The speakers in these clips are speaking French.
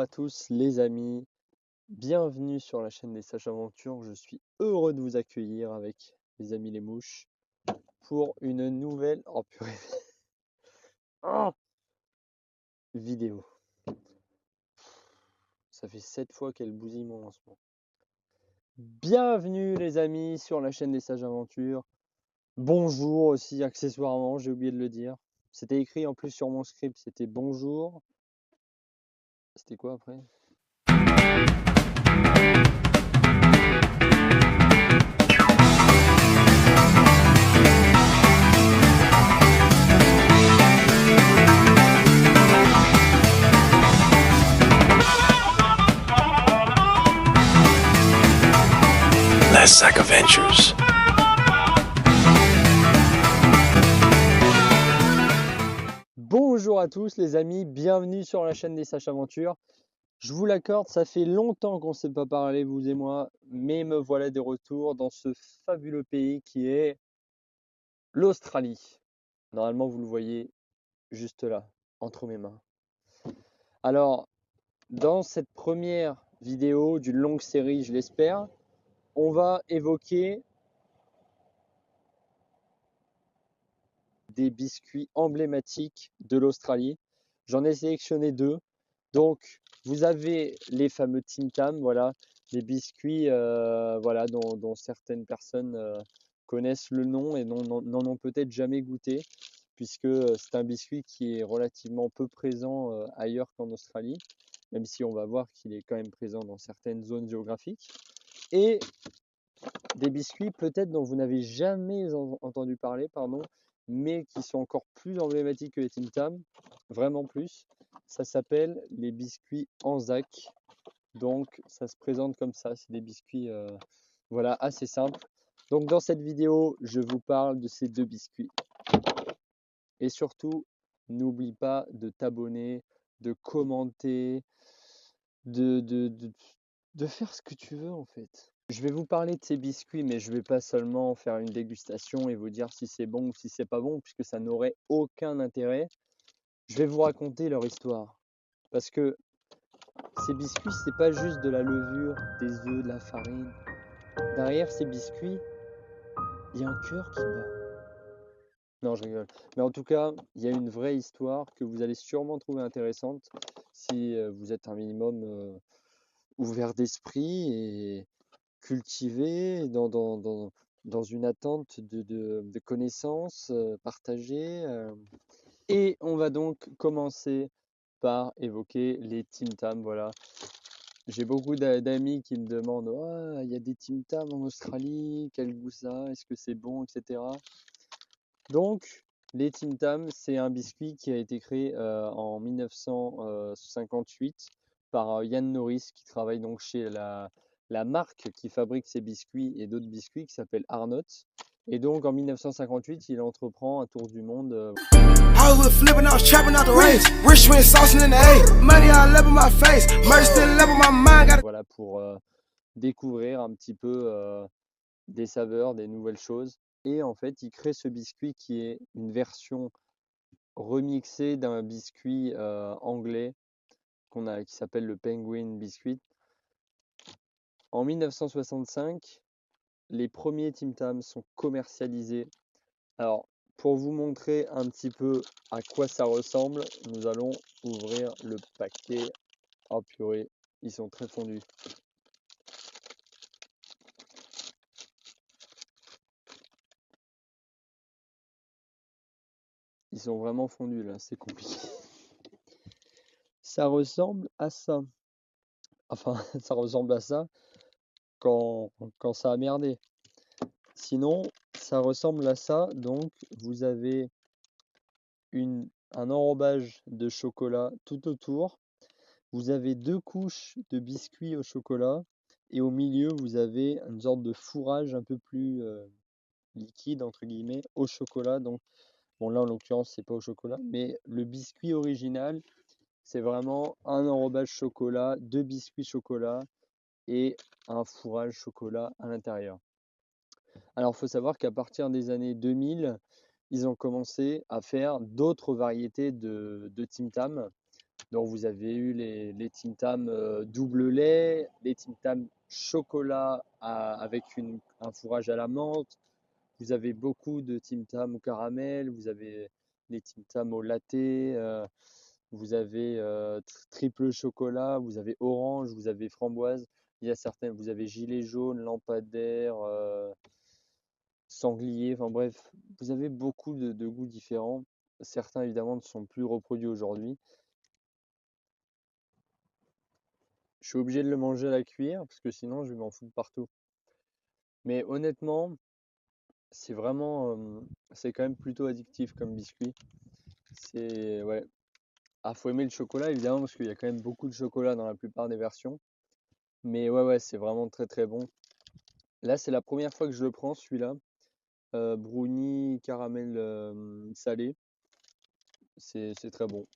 à tous les amis, bienvenue sur la chaîne des Sages Aventures. Je suis heureux de vous accueillir avec mes amis les mouches pour une nouvelle Ah vidéo. Ça fait 7 fois qu'elle bousille mon lancement. Bienvenue les amis sur la chaîne des Sages Aventures. Bonjour aussi accessoirement, j'ai oublié de le dire. C'était écrit en plus sur mon script, c'était bonjour. C'était quoi après? Last Sack Adventures. Bonjour à tous les amis, bienvenue sur la chaîne des Sages Aventures. Je vous l'accorde, ça fait longtemps qu'on ne s'est pas parlé, vous et moi, mais me voilà de retour dans ce fabuleux pays qui est l'Australie. Normalement, vous le voyez juste là, entre mes mains. Alors, dans cette première vidéo d'une longue série, je l'espère, on va évoquer des biscuits emblématiques de l'Australie. J'en ai sélectionné deux. Donc, vous avez les fameux Tim Tam, voilà, des biscuits voilà, dont certaines personnes connaissent le nom et n'en ont peut-être jamais goûté, puisque c'est un biscuit qui est relativement peu présent ailleurs qu'en Australie, même si on va voir qu'il est quand même présent dans certaines zones géographiques. Et des biscuits peut-être dont vous n'avez jamais entendu parler, pardon, mais qui sont encore plus emblématiques que les Tim Tam, vraiment plus. Ça s'appelle les biscuits Anzac. Donc ça se présente comme ça, c'est des biscuits voilà, assez simples. Donc dans cette vidéo, je vous parle de ces deux biscuits. Et surtout, n'oublie pas de t'abonner, de commenter, de faire ce que tu veux en fait. Je vais vous parler de ces biscuits, mais je ne vais pas seulement faire une dégustation et vous dire si c'est bon ou si c'est pas bon, puisque ça n'aurait aucun intérêt. Je vais vous raconter leur histoire. Parce que ces biscuits, c'est pas juste de la levure, des œufs, de la farine. Derrière ces biscuits, il y a un cœur qui bat. Non, je rigole. Mais en tout cas, il y a une vraie histoire que vous allez sûrement trouver intéressante si vous êtes un minimum ouvert d'esprit et cultivé dans une attente de connaissances partagées. Et on va donc commencer par évoquer les Tim Tam. Voilà. J'ai beaucoup d'amis qui me demandent oh, il y a des Tim Tam en Australie, quel goût ça, est-ce que c'est bon, etc. Donc, les Tim Tam, c'est un biscuit qui a été créé en 1958 par Yann Norris, qui travaille donc chez la marque qui fabrique ces biscuits et d'autres biscuits qui s'appelle Arnott. Et donc en 1958, il entreprend un tour du monde. Voilà, pour découvrir un petit peu des saveurs, des nouvelles choses. Et en fait, il crée ce biscuit qui est une version remixée d'un biscuit anglais qui s'appelle le Penguin Biscuit. En 1965, les premiers Tim Tam sont commercialisés. Alors, pour vous montrer un petit peu à quoi ça ressemble, nous allons ouvrir le paquet. Oh purée, ils sont très fondus. Ils sont vraiment fondus là, c'est compliqué. Ça ressemble à ça. Enfin, ça ressemble à ça quand ça a merdé. Sinon, ça ressemble à ça. Donc, vous avez un enrobage de chocolat tout autour. Vous avez 2 couches de biscuits au chocolat. Et au milieu, vous avez une sorte de fourrage un peu plus liquide, entre guillemets, au chocolat. Donc, bon, là, en l'occurrence, c'est pas au chocolat. Mais le biscuit original, c'est vraiment un enrobage chocolat, 2 biscuits chocolat et un fourrage chocolat à l'intérieur. Alors, il faut savoir qu'à partir des années 2000, ils ont commencé à faire d'autres variétés de Tim Tam. Donc vous avez eu les Tim Tam double lait, les Tim Tam chocolat avec un fourrage à la menthe. Vous avez beaucoup de Tim Tam au caramel, vous avez les Tim Tam au latte, vous avez triple chocolat, vous avez orange, vous avez framboise. Il y a certaines, vous avez gilet jaune, lampadaire, sanglier, enfin bref, vous avez beaucoup de goûts différents. Certains évidemment ne sont plus reproduits aujourd'hui. Je suis obligé de le manger à la cuillère parce que sinon je vais m'en foutre partout. Mais honnêtement, c'est vraiment, c'est quand même plutôt addictif comme biscuit. C'est, ouais. Ah, faut aimer le chocolat évidemment parce qu'il y a quand même beaucoup de chocolat dans la plupart des versions. Mais ouais, ouais, c'est vraiment très très bon. Là, c'est la première fois que je le prends celui-là. Brownie caramel salé. C'est très bon.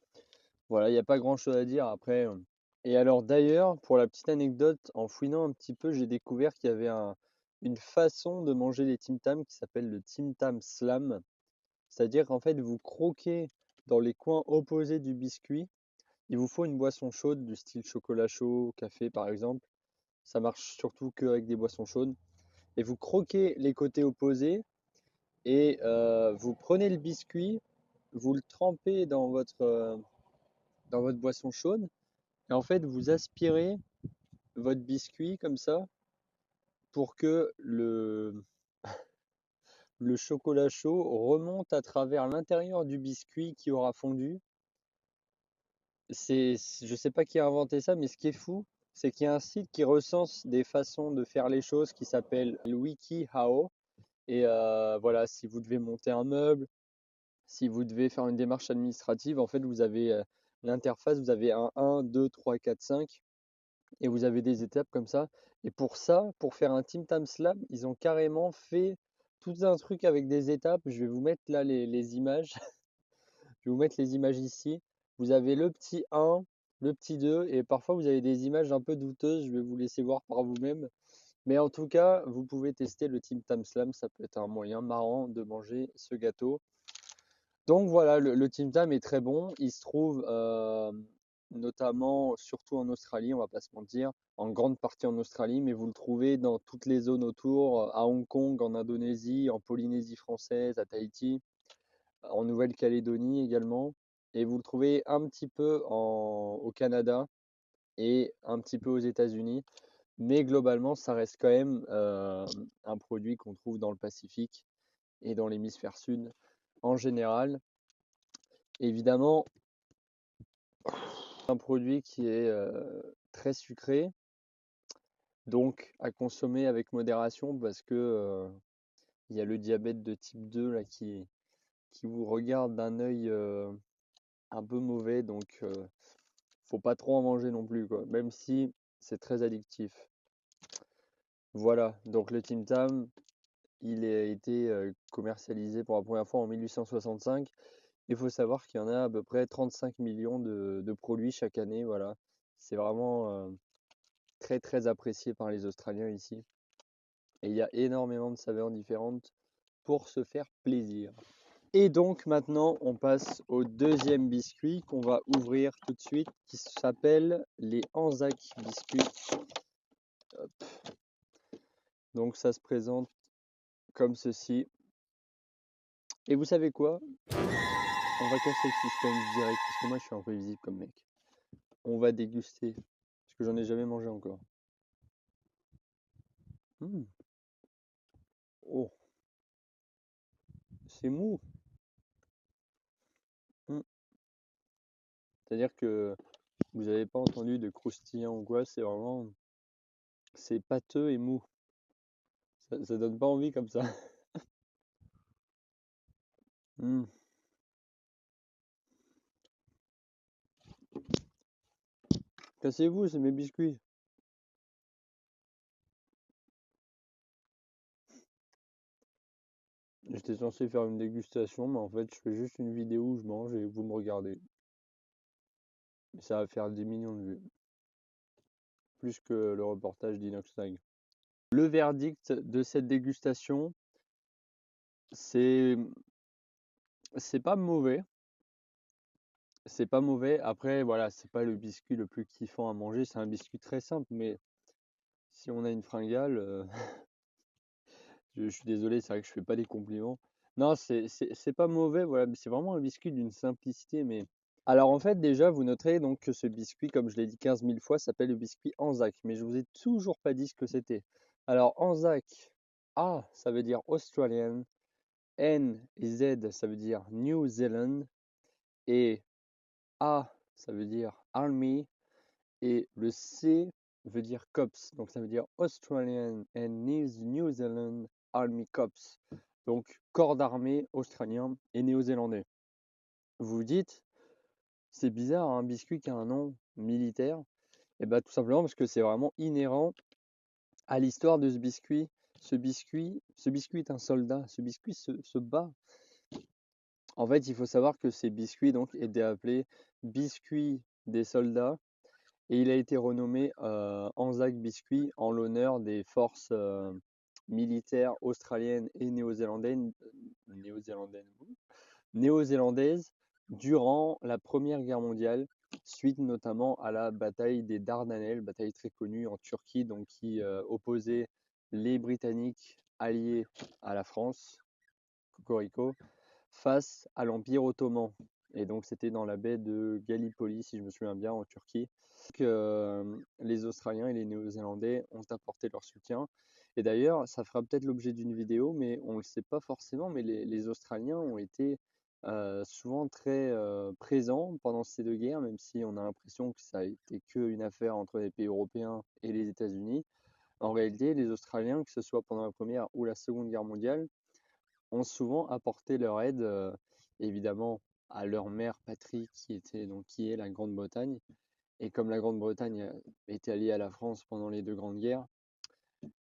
Voilà, il n'y a pas grand-chose à dire après. Et alors d'ailleurs, pour la petite anecdote, en fouinant un petit peu, j'ai découvert qu'il y avait une façon de manger les Tim Tam qui s'appelle le Tim Tam Slam. C'est-à-dire qu'en fait, vous croquez dans les coins opposés du biscuit. Il vous faut une boisson chaude du style chocolat chaud, café par exemple. Ça marche surtout qu'avec des boissons chaudes. Et vous croquez les côtés opposés et vous prenez le biscuit, vous le trempez dans votre boisson chaude et en fait vous aspirez votre biscuit comme ça pour que le chocolat chaud remonte à travers l'intérieur du biscuit qui aura fondu. Je sais pas qui a inventé ça, mais ce qui est fou, c'est qu'il y a un site qui recense des façons de faire les choses qui s'appelle WikiHow. Et voilà, si vous devez monter un meuble, si vous devez faire une démarche administrative, en fait, vous avez l'interface, vous avez un 1, 2, 3, 4, 5, et vous avez des étapes comme ça. Et pour ça, pour faire un Tim Tam Slam, ils ont carrément fait tout un truc avec des étapes. Je vais vous mettre là les images. Je vais vous mettre les images ici. Vous avez le petit 1, le petit 2, et parfois vous avez des images un peu douteuses. Je vais vous laisser voir par vous-même. Mais en tout cas, vous pouvez tester le Tim Tam Slam. Ça peut être un moyen marrant de manger ce gâteau. Donc voilà, le Tim Tam est très bon. Il se trouve notamment, surtout en Australie, on va pas se mentir, en grande partie en Australie, mais vous le trouvez dans toutes les zones autour, à Hong Kong, en Indonésie, en Polynésie française, à Tahiti, en Nouvelle-Calédonie également. Et vous le trouvez un petit peu au Canada et un petit peu aux États-Unis. Mais globalement, ça reste quand même un produit qu'on trouve dans le Pacifique et dans l'hémisphère sud en général. Évidemment, un produit qui est très sucré, donc à consommer avec modération parce que il y a le diabète de type 2 là, qui vous regarde d'un œil un peu mauvais, donc faut pas trop en manger non plus, quoi, même si c'est très addictif. Voilà, donc le Tim Tam, il a été commercialisé pour la première fois en 1865. Il faut savoir qu'il y en a à peu près 35 millions de produits chaque année. Voilà, c'est vraiment très très apprécié par les Australiens ici. Et il y a énormément de saveurs différentes pour se faire plaisir. Et donc maintenant, on passe au deuxième biscuit qu'on va ouvrir tout de suite, qui s'appelle les Anzac biscuits. Hop. Donc ça se présente comme ceci. Et vous savez quoi? On va casser le suspense direct, parce que moi je suis imprévisible comme mec. On va déguster, parce que j'en ai jamais mangé encore. Mmh. Oh, c'est mou. Mmh. C'est-à-dire que vous n'avez pas entendu de croustillant ou quoi, c'est vraiment, c'est pâteux et mou. Ça donne pas envie comme ça. Mmh. Cassez-vous, c'est mes biscuits. J'étais censé faire une dégustation, mais en fait, je fais juste une vidéo où je mange et vous me regardez. Et ça va faire 10 millions de vues. Plus que le reportage d'Inoxtag. Le verdict de cette dégustation, c'est c'est pas mauvais. c'est pas mauvais. Après, voilà, c'est pas le biscuit le plus kiffant à manger. C'est un biscuit très simple, mais si on a une fringale, je suis désolé, c'est vrai que je fais pas des compliments. Non, c'est pas mauvais, voilà, mais c'est vraiment un biscuit d'une simplicité. Mais alors en fait, déjà, vous noterez donc que ce biscuit, comme je l'ai dit 15 000 fois, s'appelle le biscuit Anzac. Mais je vous ai toujours pas dit ce que c'était. Alors Anzac, A, ça veut dire Australian. N et Z, ça veut dire New Zealand. Et A, ça veut dire Army. Et le C veut dire Cops. Donc ça veut dire Australian and New Zealand Army Cops. Donc corps d'armée australien et néo-zélandais. Vous vous dites, c'est bizarre, un biscuit qui a un nom militaire. Et bien tout simplement parce que c'est vraiment inhérent à l'histoire de ce biscuit. Ce biscuit est un soldat. Ce biscuit se bat. En fait, il faut savoir que ces biscuits donc étaient appelés biscuits des soldats et il a été renommé Anzac Biscuit en l'honneur des forces militaires australiennes et néo-zélandaises, néo-zélandaises durant la Première Guerre mondiale, suite notamment à la bataille des Dardanelles, bataille très connue en Turquie, donc qui opposait les Britanniques alliés à la France, Cocorico, face à l'Empire ottoman. Et donc c'était dans la baie de Gallipoli, si je me souviens bien, en Turquie, que les Australiens et les Néo-Zélandais ont apporté leur soutien. Et d'ailleurs, ça fera peut-être l'objet d'une vidéo, mais on ne le sait pas forcément, mais les Australiens ont été souvent très présents pendant ces deux guerres, même si on a l'impression que ça a été qu'une affaire entre les pays européens et les États-Unis. En réalité, les Australiens, que ce soit pendant la Première ou la Seconde Guerre mondiale, ont souvent apporté leur aide, évidemment, à leur mère patrie qui est la Grande-Bretagne. Et comme la Grande-Bretagne était alliée à la France pendant les deux grandes guerres,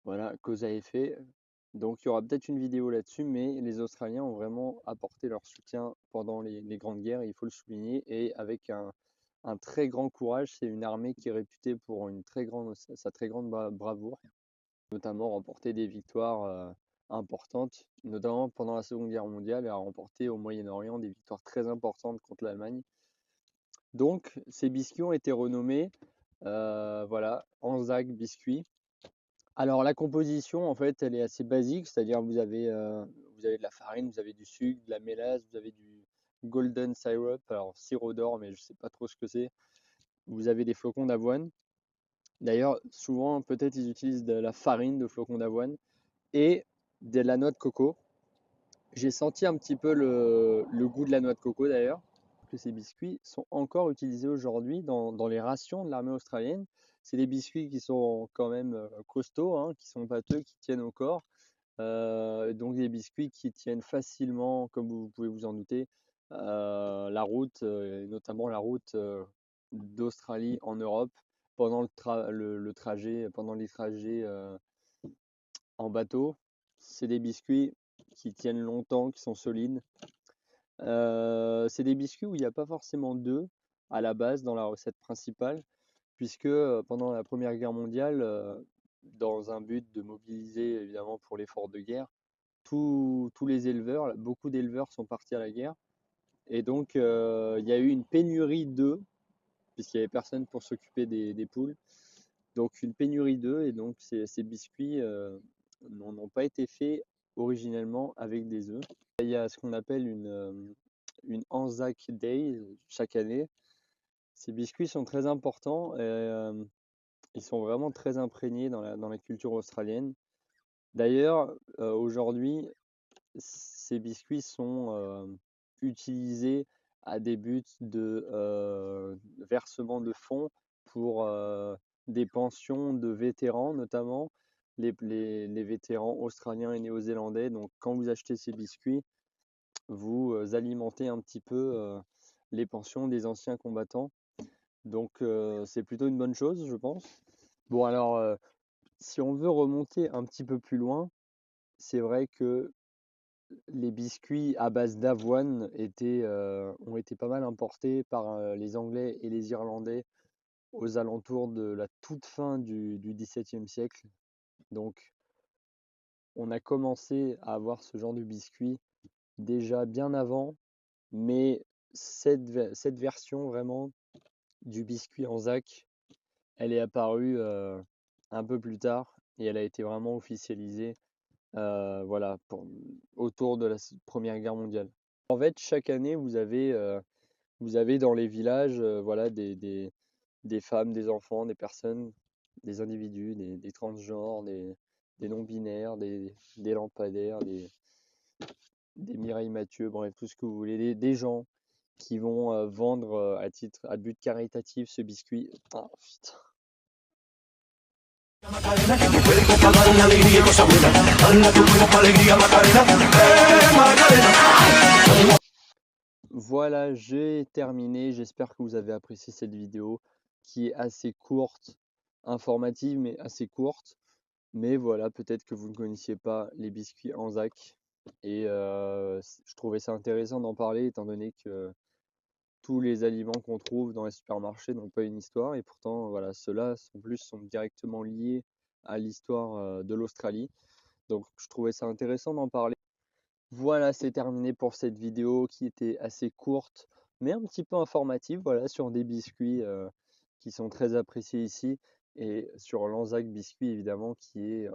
voilà, cause à effet. Donc il y aura peut-être une vidéo là-dessus, mais les Australiens ont vraiment apporté leur soutien pendant les grandes guerres, il faut le souligner, et avec un très grand courage. C'est une armée qui est réputée pour sa très grande bravoure, notamment remporter des victoires importantes, notamment pendant la Seconde Guerre mondiale, et a remporté au Moyen-Orient des victoires très importantes contre l'Allemagne. Donc, ces biscuits ont été renommés, voilà, Anzac biscuits. Alors, la composition, en fait, elle est assez basique, c'est-à-dire vous avez de la farine, vous avez du sucre, de la mélasse, vous avez du golden syrup, alors sirop d'or, mais je ne sais pas trop ce que c'est. Vous avez des flocons d'avoine. D'ailleurs, souvent, peut-être ils utilisent de la farine de flocons d'avoine et de la noix de coco. J'ai senti un petit peu le goût de la noix de coco d'ailleurs, que ces biscuits sont encore utilisés aujourd'hui dans les rations de l'armée australienne. C'est des biscuits qui sont quand même costauds, hein, qui sont pâteux, qui tiennent au corps. Donc des biscuits qui tiennent facilement, comme vous pouvez vous en douter, la route, et notamment la route d'Australie en Europe pendant le trajet, pendant les trajets en bateau. C'est des biscuits qui tiennent longtemps, qui sont solides. C'est des biscuits où il n'y a pas forcément d'œufs à la base dans la recette principale, puisque pendant la Première Guerre mondiale, dans un but de mobiliser évidemment pour l'effort de guerre, tous les éleveurs, beaucoup d'éleveurs sont partis à la guerre. Et donc il y a eu une pénurie d'œufs, puisqu'il n'y avait personne pour s'occuper des poules. Donc une pénurie d'œufs, et donc ces biscuits n'ont pas été faits originellement avec des œufs. Il y a ce qu'on appelle une Anzac Day chaque année. Ces biscuits sont très importants et ils sont vraiment très imprégnés dans la culture australienne. D'ailleurs, aujourd'hui, ces biscuits sont utilisés à des buts de versement de fonds pour des pensions de vétérans, notamment les vétérans australiens et néo-zélandais. Donc, quand vous achetez ces biscuits, vous alimentez un petit peu les pensions des anciens combattants. Donc, c'est plutôt une bonne chose, je pense. Bon, alors, si on veut remonter un petit peu plus loin, c'est vrai que les biscuits à base d'avoine ont été pas mal importés par les Anglais et les Irlandais aux alentours de la toute fin du XVIIe siècle. Donc, on a commencé à avoir ce genre de biscuits déjà bien avant, mais cette version vraiment du biscuit Anzac, elle est apparue un peu plus tard et elle a été vraiment officialisée voilà, autour de la Première Guerre mondiale. En fait, chaque année, vous avez dans les villages voilà, des femmes, des enfants, des personnes, des individus, des transgenres, des non-binaires, des lampadaires, des Mireille Mathieu, bref, tout ce que vous voulez, des gens qui vont vendre à but caritatif ce biscuit. Ah, putain. Voilà, j'ai terminé. J'espère que vous avez apprécié cette vidéo qui est assez courte, informative, mais assez courte. Mais voilà, peut-être que vous ne connaissiez pas les biscuits Anzac. Et je trouvais ça intéressant d'en parler étant donné que tous les aliments qu'on trouve dans les supermarchés n'ont pas une histoire. Et pourtant, voilà, ceux-là, en plus, sont directement liés à l'histoire de l'Australie. Donc, je trouvais ça intéressant d'en parler. Voilà, c'est terminé pour cette vidéo qui était assez courte, mais un petit peu informative, voilà, sur des biscuits qui sont très appréciés ici, et sur l'Anzac Biscuit, évidemment, qui est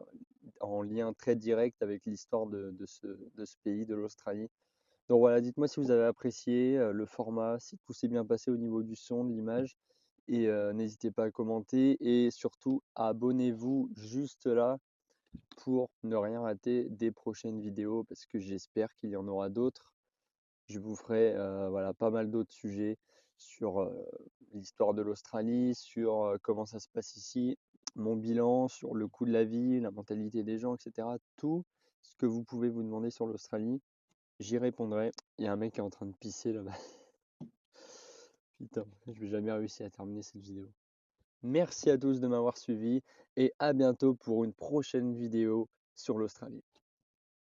en lien très direct avec l'histoire de ce pays, de l'Australie. Donc voilà, dites-moi si vous avez apprécié le format, si tout s'est bien passé au niveau du son, de l'image, et n'hésitez pas à commenter, et surtout abonnez-vous juste là pour ne rien rater des prochaines vidéos parce que j'espère qu'il y en aura d'autres. Je vous ferai voilà, pas mal d'autres sujets sur l'histoire de l'Australie, sur comment ça se passe ici, mon bilan, sur le coût de la vie, la mentalité des gens, etc. Tout ce que vous pouvez vous demander sur l'Australie, j'y répondrai. Il y a un mec qui est en train de pisser là-bas. Putain, je vais jamais réussir à terminer cette vidéo. Merci à tous de m'avoir suivi et à bientôt pour une prochaine vidéo sur l'Australie.